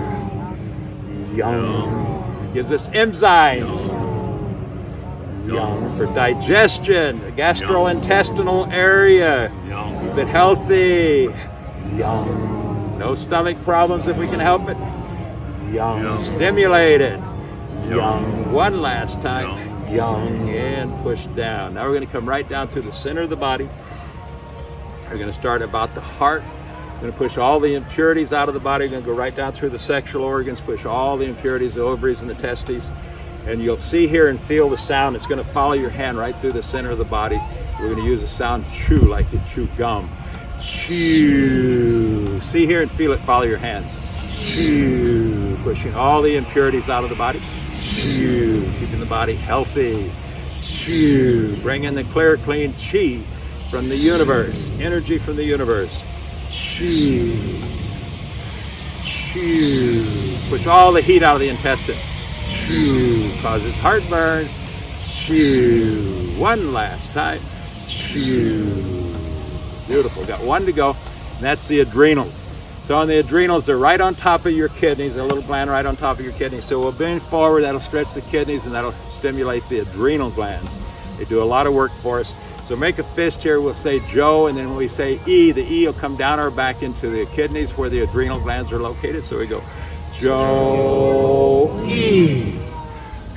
Yang gives us enzymes. Yang for digestion, the gastrointestinal area. Keep it healthy. Yang. No stomach problems if we can help it. Yang. Stimulate it. Yang. One last time. Yang. And push down. Now we're going to come right down through the center of the body. We're going to start about the heart. We're going to push all the impurities out of the body. We're going to go right down through the sexual organs, push all the impurities, the ovaries and the testes. And you'll see here and feel the sound. It's going to follow your hand right through the center of the body. We're going to use the sound chew, like you chew gum. Chew. See here and feel it follow your hands. Chew. Pushing all the impurities out of the body. Chew. Keeping the body healthy. Chew. Bring in the clear, clean chi from the universe. Energy from the universe. Chew. Chew. Push all the heat out of the intestines. Chew. Causes heartburn. Chew. One last time. Chew. Beautiful. Got one to go. And that's the adrenals. So on the adrenals, they're right on top of your kidneys. They're a little gland right on top of your kidneys. So we'll bend forward. That'll stretch the kidneys and that'll stimulate the adrenal glands. They do a lot of work for us. So make a fist here. We'll say Joe, and then when we say E, the E will come down our back into the kidneys where the adrenal glands are located. So we go Joe E,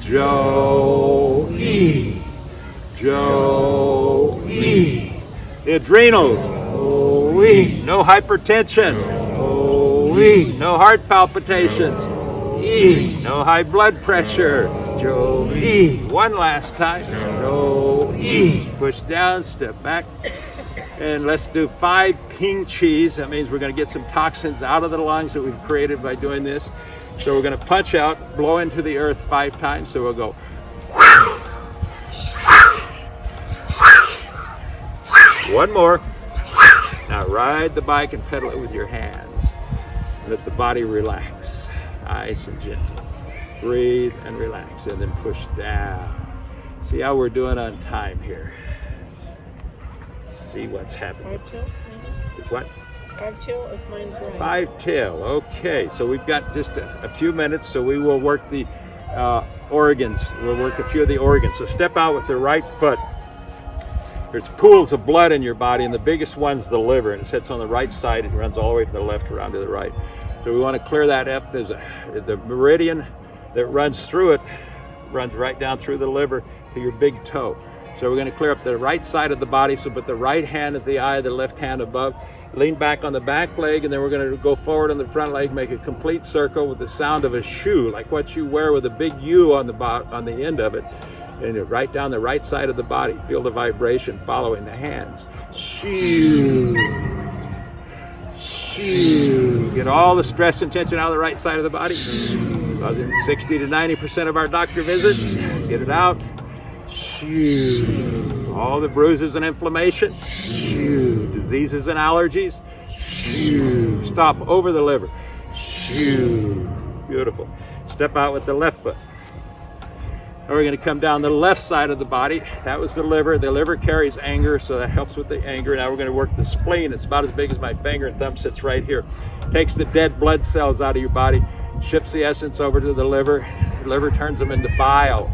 Joe E, Joe E. The adrenals, oh E. No hypertension, oh E. No heart palpitations, E. No high blood pressure, Joe E. One last time, Joe E. Push down, step back. And let's do 5 ping chis. That means we're going to get some toxins out of the lungs that we've created by doing this. So we're going to punch out, blow into the earth 5 times. So we'll go. One more. Now ride the bike and pedal it with your hands. Let the body relax. Nice and gentle. Breathe and relax, and then push down. See how we're doing on time here. See what's happening. 5 till? It's what? 5 till if mine's right. 5 till. Okay, so we've got just a few minutes, so we will work the organs. We'll work a few of the organs. So step out with the right foot. There's pools of blood in your body, and the biggest one's the liver, and it sits on the right side. It runs all the way from the left around to the right. So we want to clear that up. There's the meridian that runs through it, runs right down through the liver to your big toe. So we're going to clear up the right side of the body. So put the right hand at the eye, the left hand above. Lean back on the back leg, and then we're going to go forward on the front leg, make a complete circle with the sound of a shoe, like what you wear with a big U on the end of it. And right down the right side of the body. Feel the vibration following the hands. Shoo. Shoo. Get all the stress and tension out of the right side of the body. 60 to 90% of our doctor visits. Get it out. Shoo. All the bruises and inflammation. Shoo. Diseases and allergies. Shoo. Stop over the liver. Shoo. Beautiful. Step out with the left foot. Now we're going to come down the left side of the body. That was the liver. The liver carries anger, so that helps with the anger. Now we're going to work the spleen. It's about as big as my finger, and thumb sits right here. Takes the dead blood cells out of your body, ships the essence over to the liver. The liver turns them into bile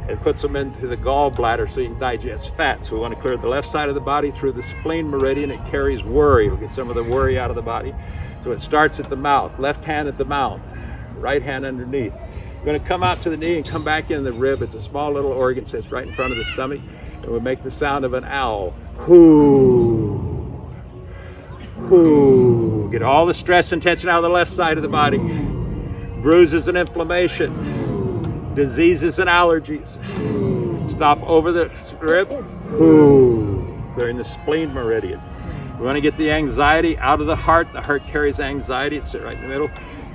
and puts them into the gallbladder so you can digest fat. So we want to clear the left side of the body through the spleen meridian. It carries worry. We'll get some of the worry out of the body. So it starts at the mouth. Left hand at the mouth, right hand underneath. We're going to come out to the knee and come back in the rib. It's a small little organ, sits right in front of the stomach, and we'll make the sound of an owl. Hoo. Get all the stress and tension out of the left side of the body. Bruises and inflammation. Diseases and allergies. Stop over the rib. Clearing the spleen meridian. We want to get the anxiety out of the heart. The heart carries anxiety. It's right in the middle.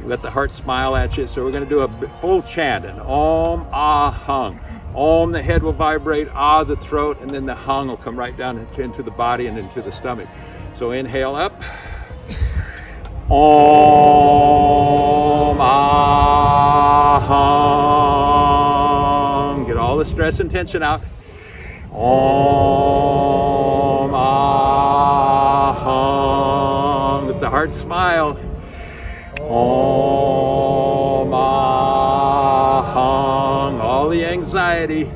Let the heart smile at you. So we're going to do a full chant, an Om, Ah, Hung. Om, the head will vibrate, Ah, the throat, and then the Hung will come right down into the body and into the stomach. So inhale up. Om, Ah, Hung. Get all the stress and tension out. Om, Ah, Hung. Let the heart smile. Om, Ah, Hung. All the anxiety.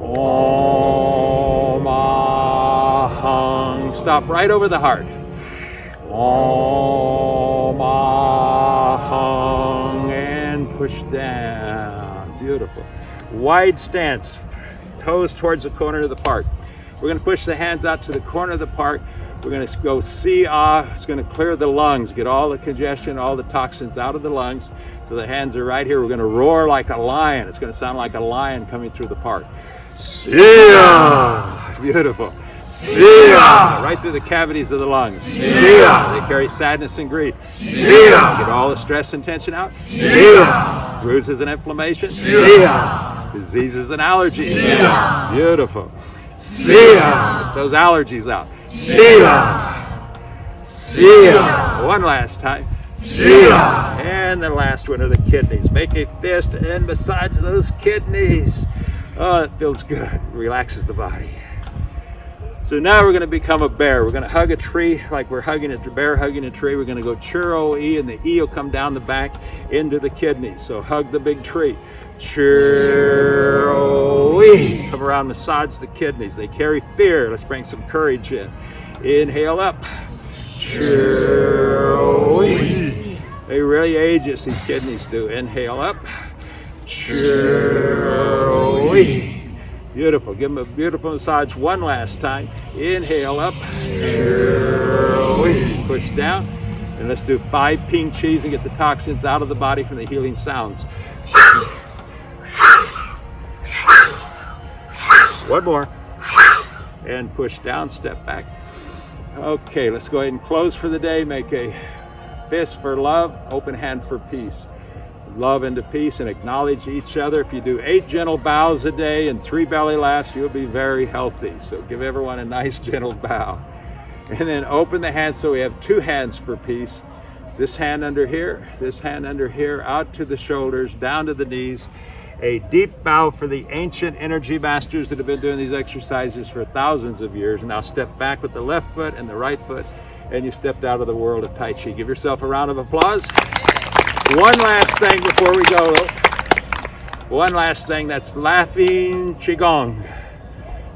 Om, Ah, Hung. Stop right over the heart. Om, Ah, Hung. And push down. Beautiful. Wide stance. Toes towards the corner of the park. We're going to push the hands out to the corner of the park. We're going to go see, ah. It's going to clear the lungs, get all the congestion, all the toxins out of the lungs. So the hands are right here. We're going to roar like a lion. It's going to sound like a lion coming through the park. Sia! Beautiful. Sia! Right through the cavities of the lungs. Sia! They carry sadness and grief. Sia! Get all the stress and tension out. Sia! Bruises and inflammation. Sia! Diseases and allergies. Sia! Beautiful. Sia! Get those allergies out. Sia! Sia! One last time. Sia! And the last one are the kidneys. Make a fist and massage those kidneys. Oh, that feels good. Relaxes the body. So now we're going to become a bear. We're going to hug a tree like we're hugging a bear hugging a tree. We're going to go chur-o-e, and the E will come down the back into the kidneys. So hug the big tree. Chur-o-e. Come around, massage the kidneys. They carry fear. Let's bring some courage in. Inhale up. Chur-o-e. They really age us, these kidneys do. Inhale up. Chur-o-e. Beautiful. Give them a beautiful massage one last time. Inhale up. Chur-o-e. Push down. And let's do 5 ping chis and get the toxins out of the body from the healing sounds. One more. And push down, step back. Okay, let's go ahead and close for the day. Make a fist for love, open hand for peace. Love into peace and acknowledge each other. If you do 8 gentle bows a day and 3 belly laughs, you'll be very healthy. So give everyone a nice gentle bow. And then open the hands so we have 2 hands for peace. This hand under here, this hand under here, out to the shoulders, down to the knees. A deep bow for the ancient energy masters that have been doing these exercises for thousands of years. Now step back with the left foot and the right foot, and you stepped out of the world of Tai Chi. Give yourself a round of applause. One last thing before we go. One last thing, that's laughing Qigong.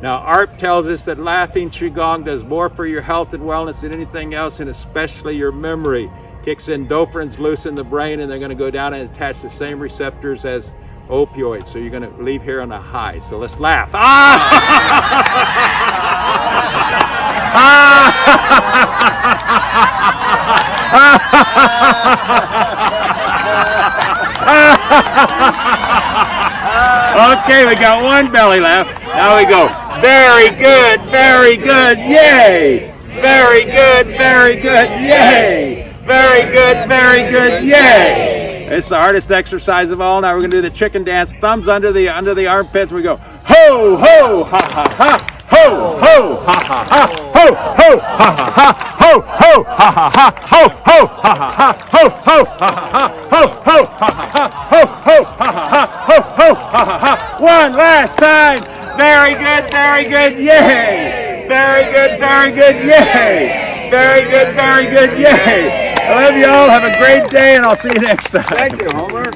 Now, ARP tells us that laughing Qigong does more for your health and wellness than anything else, and especially your memory. Kicks endorphins, loosen the brain, and they're going to go down and attach the same receptors as opioids. So you're going to leave here on a high. So let's laugh. Okay, we got one belly laugh. Now we go. Very good, very good, yay! Very good, very good, yay! Very good, yay! It's the hardest exercise of all. Now we're going to do the chicken dance. Thumbs under the armpits. We go ho ho ha ha ha. Ho ho ha ha ha. Ho ho ha ha ha. Ho ho ha ha ha. Ho ho ha ha ha. Ho ho ha ha ha. Ho ho ha ha ha. Ho ho ha ha ha. Ho ho ha ha ha. One last time. Very good, yay! Very good, yay! Very good, yay! I love you all. Have a great day, and I'll see you next time. Thank you, Homer.